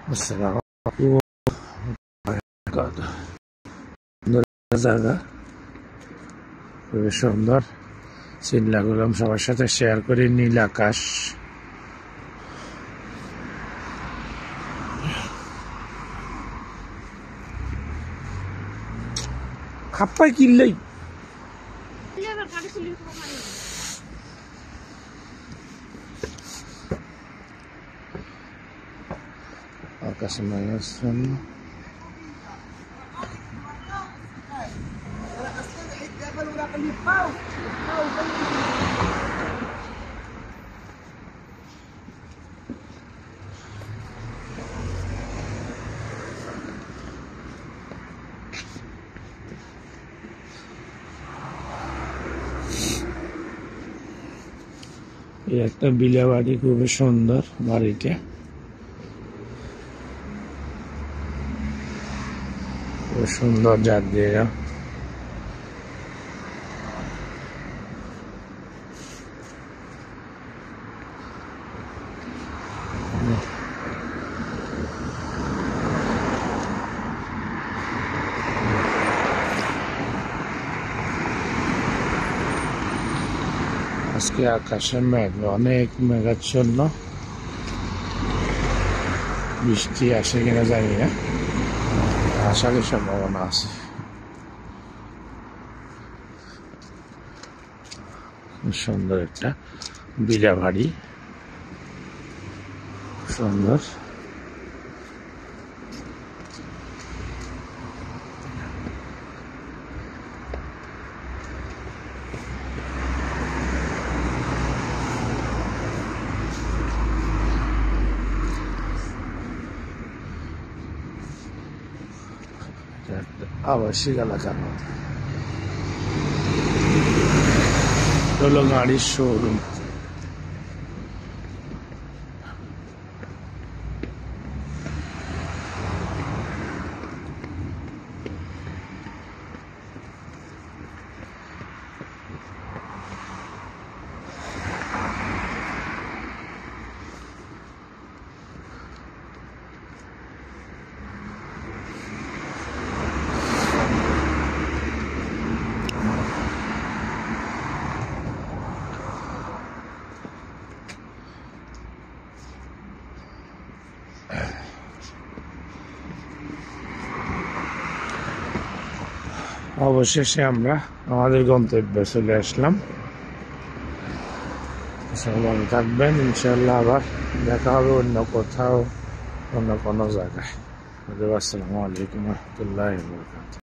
Assalamu alaikum warahmatullahi wabarakatuh। জায়গা খুবই সুন্দর, চিন্তা করলাম সবার সাথে শেয়ার করি। নীল আকাশ, খাপ্পাই কিনলেই আকাশে মাইনাচ্ছেন। এই একটা বিলা বাড়ি, খুবই সুন্দর বাড়িটা, খুব সুন্দর জায়গা। আজকে আকাশে মেঘ, অনেক মেঘাচ্ছন্ন, বৃষ্টি আসে কিনা জানি না, আসার সম্ভাবনা আছে। সুন্দর একটা বিলা বাড়ি, সুন্দর। আবাসিক এলাকার মতো হলো গাড়ির শোরুম। অবশেষে আমরা আমাদের গন্তব্যে চলে আসলাম। সবাই ভালো থাকবেন, ইনশাল্লাহ আবার দেখা হবে অন্য কোথাও, অন্য কোনো জায়গায়। আসসালামু আলাইকুম ওয়া রাহমাতুল্লাহি ওয়া বারাকাতুহু।